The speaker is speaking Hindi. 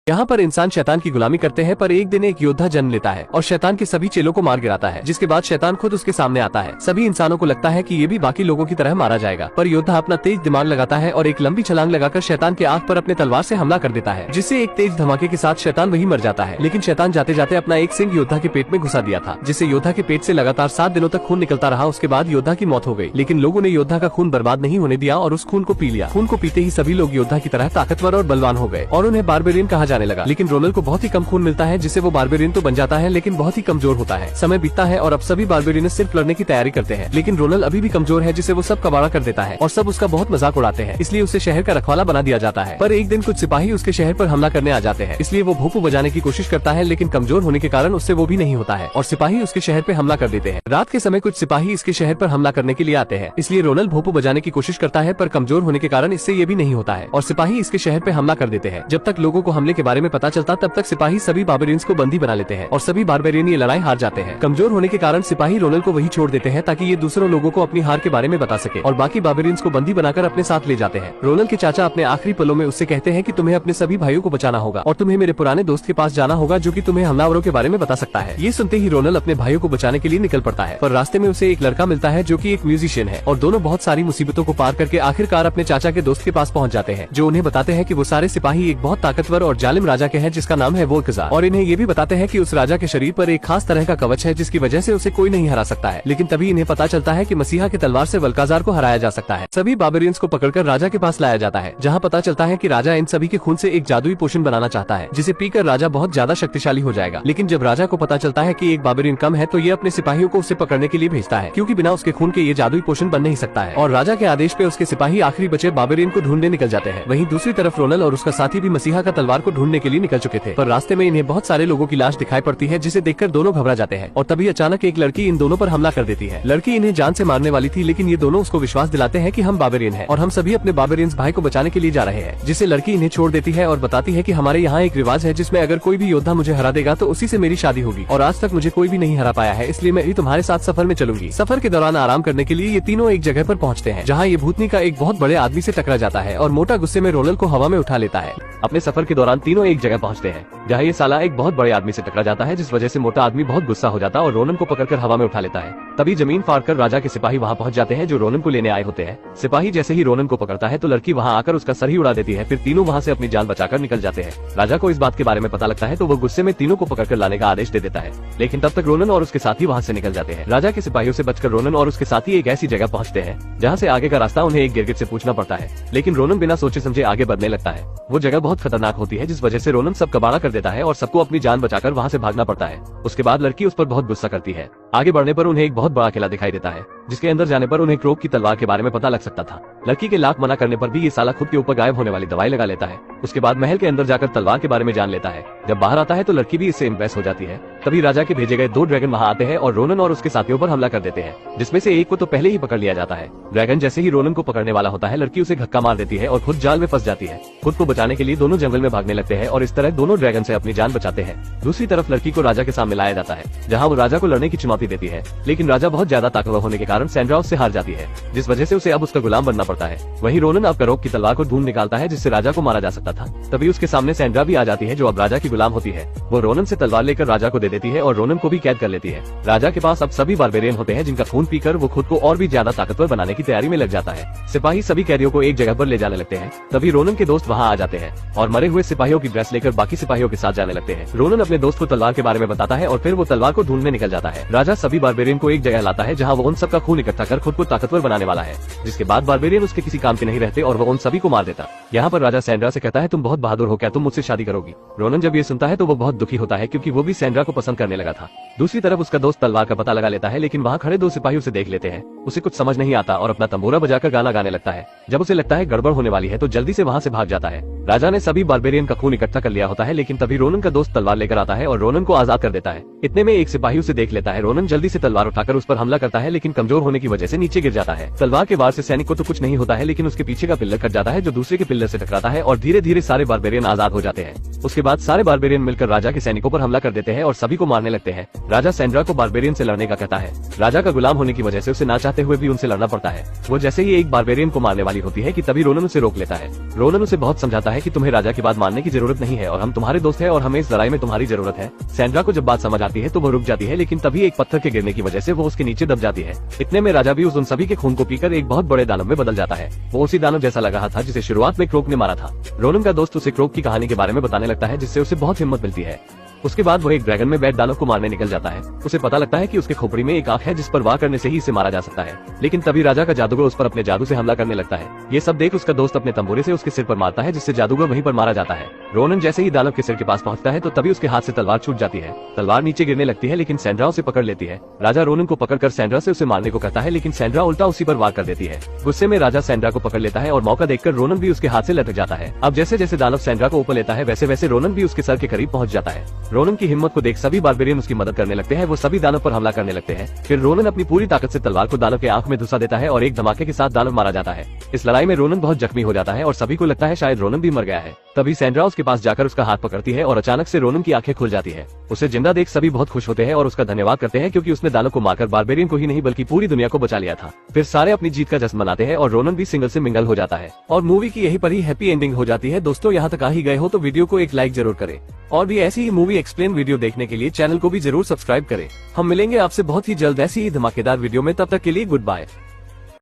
यहाँ पर इंसान शैतान की गुलामी करते हैं, पर एक दिन एक योद्धा जन्म लेता है और शैतान के सभी चेलों को मार गिराता है, जिसके बाद शैतान खुद उसके सामने आता है। सभी इंसानों को लगता है कि ये भी बाकी लोगों की तरह मारा जाएगा, पर योद्धा अपना तेज दिमाग लगाता है और एक लंबी छलांग लगाकर शैतान के आंख पर अपने तलवार से हमला कर देता है, जिससे एक तेज धमाके के साथ शैतान वही मर जाता है। लेकिन शैतान जाते जाते अपना एक सिंग योद्धा के पेट में घुसा दिया था, जिससे योद्धा के पेट से लगातार 7 दिनों तक खून निकलता रहा। उसके बाद योद्धा की मौत हो गई, लेकिन लोगों ने योद्धा का खून बर्बाद नहीं होने दिया और उस खून को पी लिया। खून को पीते ही सभी लोग योद्धा की तरह ताकतवर और बलवान हो गए और उन्हें बारबेरियन कहा जाने लगा। लेकिन रोनल को बहुत ही कम खून मिलता है, जिससे वो बारबेरियन तो बन जाता है लेकिन बहुत ही कमजोर होता है। समय बीतता है और अब सभी बारबेरियन सिर्फ लड़ने की तैयारी करते हैं, लेकिन रोनल अभी भी कमजोर है, जिसे वो सब कबाड़ा कर देता है और सब उसका बहुत मजाक उड़ाते हैं। इसलिए उसे शहर का रखवाला बना दिया जाता है। पर एक दिन कुछ सिपाही उसके शहर पर हमला करने आ जाते हैं, इसलिए वो भोपू बजाने की कोशिश करता है, लेकिन कमजोर होने के कारण उससे वो भी नहीं होता है और सिपाही उसके शहर पे हमला कर देते हैं। रात के समय कुछ सिपाही इसके शहर पर हमला करने के लिए आते हैं, इसलिए रोनल भोपू बजाने की कोशिश करता है, पर कमजोर होने के कारण इससे ये भी नहीं होता है और सिपाही इसके शहर पे हमला कर देते हैं। जब तक लोगों को हमले के बारे में पता चलता तब तक सिपाही सभी बारबेरियंस को बंदी बना लेते हैं और सभी बारबेरियन ये लड़ाई हार जाते हैं। कमजोर होने के कारण सिपाही रोनल को वही छोड़ देते हैं ताकि ये दूसरों लोगों को अपनी हार के बारे में बता सके और बाकी बारबेरियंस को बंदी बनाकर अपने साथ ले जाते हैं। रोनल के चाचा अपने आखिरी पलों में उससे कहते हैं कि तुम्हें अपने सभी भाइयों को बचाना होगा और तुम्हें मेरे पुराने दोस्त के पास जाना होगा, जो कि तुम्हें हमलावरों के बारे में बता सकता है। ये सुनते ही रोनल अपने भाइयों को बचाने के लिए निकल पड़ता है, पर रास्ते में उसे एक लड़का मिलता है जो कि एक म्यूजिशियन है और दोनों बहुत सारी मुसीबतों को पार करके आखिरकार अपने चाचा के दोस्त के पास पहुंच जाते हैं, जो उन्हें बताते हैं कि वो सारे सिपाही एक बहुत ताकतवर और जालिम राजा के हैं जिसका नाम है वोल्कजार, और इन्हें ये भी बताते हैं कि उस राजा के शरीर पर एक खास तरह का कवच है जिसकी वजह से उसे कोई नहीं हरा सकता है। लेकिन तभी इन्हें पता चलता है कि मसीहा की तलवार से वल्काजार को हराया जा सकता है। सभी बारबेरियंस को पकड़कर राजा के पास लाया जाता है, जहां पता चलता है कि राजा इन सभी के खून से एक जादुई पोशन बनाना चाहता है, जिसे पीकर राजा बहुत ज्यादा शक्तिशाली हो जाएगा। लेकिन जब राजा को पता चलता है कि एक बारबेरियन कम है, तो ये अपने सिपाहियों को उसे पकड़ने के लिए भेजता है, क्योंकि बिना उसके खून के ये जादुई पोशन बन नहीं सकता है। और राजा के आदेश पे उसके सिपाही आखिरी बचे बारबेरियन को ढूंढने निकल जाते हैं। वहीं दूसरी तरफ रोनल और उसका साथी भी मसीहा का तलवार को ढूंढने के लिए निकल चुके थे, पर रास्ते में इन्हें बहुत सारे लोगों की लाश दिखाई पड़ती है, जिसे देखकर दोनों घबरा जाते हैं। और तभी अचानक एक लड़की इन दोनों पर हमला कर देती है। लड़की इन्हें जान से मारने वाली थी, लेकिन ये दोनों उसको विश्वास दिलाते हैं कि हम बारबेरियन हैं और हम सभी अपने बारबेरियंस भाई को बचाने के लिए जा रहे हैं, जिससे लड़की इन्हें छोड़ देती है और बताती है कि हमारे यहाँ एक रिवाज है जिसमें अगर कोई भी योद्धा मुझे हरा देगा तो उसी से मेरी शादी होगी, और आज तक मुझे कोई भी नहीं हरा पाया है, इसलिए मैं भी तुम्हारे साथ सफर में चलूंगी। सफर के दौरान आराम करने के लिए ये तीनों एक जगह पर पहुँचते हैं, जहाँ ये भूतनी का एक बहुत बड़े आदमी से टकरा जाता है और मोटा गुस्से में रोनल को हवा में उठा लेता है। अपने सफर के दौरान तीनों एक जगह पहुँचते हैं, जहाँ ये साला एक बहुत बड़े आदमी से टकरा जाता है, जिस वजह से मोटा आदमी बहुत गुस्सा हो जाता है और रोनन को पकड़कर हवा में उठा लेता है। तभी जमीन फाड़कर राजा के सिपाही वहाँ पहुँच जाते हैं, जो रोनन को लेने आए होते हैं। सिपाही जैसे ही रोनन को पकड़ता है तो लड़की वहाँ आकर उसका सर ही उड़ा देती है। फिर तीनों वहाँ से अपनी जान बचाकर निकल जाते हैं। राजा को इस बात के बारे में पता लगता है तो वो गुस्से में तीनों को पकड़कर लाने का आदेश दे देता है, लेकिन तब तक रोनन और उसके साथी वहाँ से निकल जाते हैं। राजा के सिपाहियों से बचकर रोनन और उसके साथी एक ऐसी जगह पहुँचते हैं जहाँ से आगे का रास्ता उन्हें एक गिरगिट से पूछना पड़ता है, लेकिन रोनन बिना सोचे समझे आगे बढ़ने लगता है। वो जगह बहुत खतरनाक होती है, जिस वजह से रोनन सब कबाड़ा कर देता है और सबको अपनी जान बचाकर वहाँ से भागना पड़ता है। उसके बाद लड़की उस पर बहुत गुस्सा करती है। आगे बढ़ने पर उन्हें एक बहुत बड़ा किला दिखाई देता है, जिसके अंदर जाने पर उन्हें क्रोक की तलवार के बारे में पता लग सकता था। लड़की के लाख मना करने पर भी ये साला खुद के ऊपर गायब होने वाली दवाई लगा लेता है। उसके बाद महल के अंदर जाकर तलवार के बारे में जान लेता है। जब बाहर आता है तो लड़की भी इससे इम्प्रेस हो जाती है। तभी राजा के भेजे गए 2 ड्रैगन वहाँ आते हैं और रोनन और उसके साथियों पर हमला कर देते हैं, जिसमें से एक को तो पहले ही पकड़ लिया जाता है। ड्रैगन जैसे ही रोनन को पकड़ने वाला होता है, लड़की उसे धक्का मार देती है और खुद जाल में फंस जाती है। खुद को बचाने के लिए दोनों जंगल में भागने लगते हैं और इस तरह दोनों ड्रैगन से अपनी जान बचाते हैं। दूसरी तरफ लड़की को राजा के सामने लाया जाता है, जहाँ वो राजा को लड़ने की चुनौती देती है, लेकिन राजा बहुत ज्यादा ताकतवर होने के कारण सैंड्रा उससे हार जाती है, जिस वजह से उसे अब उसका गुलाम बनना पड़ता है। वहीं रोनन अब करोक की तलवार को ढूंढ निकालता है, जिससे राजा को मारा जा सकता था। तभी उसके सामने सैंड्रा भी आ जाती है, जो अब राजा की गुलाम होती है। वो रोनन से तलवार लेकर राजा को दे देती है और रोनन को भी कैद कर लेती है। राजा के पास अब सभी बारबेरियन होते हैं, जिनका खून पीकर वो खुद को और भी ज्यादा ताकतवर बनाने की तैयारी में लग जाता है। सिपाही सभी कैदियों को एक जगह पर ले जाने लगते हैं। तभी रोनन के दोस्त वहाँ आ जाते हैं और मरे हुए सिपाहियों की ड्रेस लेकर बाकी सिपाहियों के साथ जाने लगते हैं। रोनन अपने दोस्त को तलवार के बारे में बताता है और फिर वो तलवार को ढूंढने निकल जाता है। राजा सभी बारबेरियन को एक जगह लाता है, जहाँ वो उन सबका खून इकट्ठा कर खुद को ताकतवर बनाने वाला है, जिसके बाद बारबेरियन उसके किसी काम के नहीं रहते और वो उन सभी को मार देता। यहाँ पर राजा सैंड्रा से कहता है, तुम बहुत बहादुर हो, क्या तुम मुझसे शादी करोगी? रोनन जब ये सुनता है तो वो बहुत दुखी होता है, क्योंकि वो भी सैंड्रा को पसंद करने लगा था। दूसरी तरफ उसका दोस्त तलवार का पता लगा लेता है, लेकिन वहाँ खड़े 2 सिपाही उसे देख लेते हैं। उसे कुछ समझ नहीं आता और अपना तंबूरा बजाकर गाना गाने लगता है। जब उसे लगता है गड़बड़ होने वाली है तो जल्दी से वहाँ से भाग जाता है। राजा ने सभी बारबेरियन का खून इकट्ठा कर लिया होता है, लेकिन तभी रोनन का दोस्त तलवार लेकर आता है और रोनन को आजाद कर देता है। इतने में एक सिपाही उसे देख लेता है। रोनन जल्दी से तलवार उठाकर उस पर हमला करता है, लेकिन कमजोर होने की वजह से नीचे गिर जाता है। तलवार के वार से सैनिक को तो कुछ नहीं होता है, लेकिन उसके पीछे का पिल्लर कट जाता है, जो दूसरे के पिल्लर से टकराता है और धीरे धीरे सारे बारबेरियन आजाद हो जाते हैं। उसके बाद सारे बारबेरियन मिलकर राजा के सैनिकों पर हमला कर देते हैं और सभी सभी को मारने लगते हैं। राजा सैंड्रा को बारबेरियन से लड़ने का कहता है। राजा का गुलाम होने की वजह से उसे ना चाहते हुए भी उनसे लड़ना पड़ता है। वो जैसे ही एक बारबेरियन को मारने वाली होती है कि तभी रोनन उसे रोक लेता है। रोनन उसे बहुत समझाता है कि तुम्हें राजा की बात मानने की जरूरत नहीं है और हम तुम्हारे दोस्त हैं और हमें इस लड़ाई में तुम्हारी जरूरत है। सैंड्रा को जब बात समझ आती है तो वो रुक जाती है, लेकिन तभी एक पत्थर के गिरने की वजह से वो उसके नीचे दब जाती है। इतने में राजा भी उन सभी के खून को पीकर एक बहुत बड़े दानव में बदल जाता है। वो उसी दानव जैसा लग रहा था जिसे शुरुआत में क्रोक ने मारा था। रोनन का दोस्त उसे क्रोक की कहानी के बारे में बताने लगता है, जिससे उसे बहुत हिम्मत मिलती है। उसके बाद वो एक ड्रैगन में बैठ दानव को मारने निकल जाता है। उसे पता लगता है कि उसके खोपड़ी में एक आंख है जिस पर वार करने से ही इसे मारा जा सकता है, लेकिन तभी राजा का जादूगर उस पर अपने जादू से हमला करने लगता है। ये सब देख उसका दोस्त अपने तंबूरे से उसके सिर पर मारता है, जिससे जादूगर वहीं पर मारा जाता है। रोनन जैसे ही दानव के सिर के पास पहुंचता है तो तभी उसके हाथ से तलवार छूट जाती है। तलवार नीचे गिरने लगती है, लेकिन सैंड्रा उसे पकड़ लेती है। राजा रोनन को पकड़कर सैंड्रा से उसे मारने को कहता है, लेकिन सैंड्रा उल्टा उसी पर वार कर देती है। गुस्से में राजा सैंड्रा को पकड़ लेता है और मौका देखकर रोनन भी उसके हाथ से लटक जाता है। अब जैसे जैसे दानव सैंड्रा को ऊपर लेता है वैसे वैसे रोनन भी उसके सर के करीब पहुंच जाता है। रोनन की हिम्मत को देख सभी बारबेरियन उसकी मदद करने लगते हैं। वो सभी दानव पर हमला करने लगते हैं। फिर रोनन अपनी पूरी ताकत से तलवार को दानव के आंख में घुसा देता है और एक धमाके के साथ दानव मारा जाता है। इस लड़ाई में रोनन बहुत जख्मी हो जाता है और सभी को लगता है शायद रोनन भी मर गया है। तभी सैंड्रा उसके पास जाकर उसका हाथ पकड़ती है और अचानक से रोनन की आंखें खुल जाती है। उसे जिंदा देख सभी बहुत खुश होते हैं और उसका धन्यवाद करते हैं, क्योंकि उसने दानव को मारकर बारबेरियन को ही नहीं बल्कि पूरी दुनिया को बचा लिया था। फिर सारे अपनी जीत का जश्न मनाते हैं और रोनन भी सिंगल से मिंगल हो जाता है और मूवी की यही पर ही हैप्पी एंडिंग हो जाती है। दोस्तों, यहाँ तक आ ही गए हो तो वीडियो को एक लाइक जरूर करें और भी ऐसी ही मूवी एक्सप्लेन वीडियो देखने के लिए चैनल को भी जरूर सब्सक्राइब करें। हम मिलेंगे आपसे बहुत ही जल्द ऐसी ही धमाकेदार वीडियो में। तब तक के लिए गुड बाय।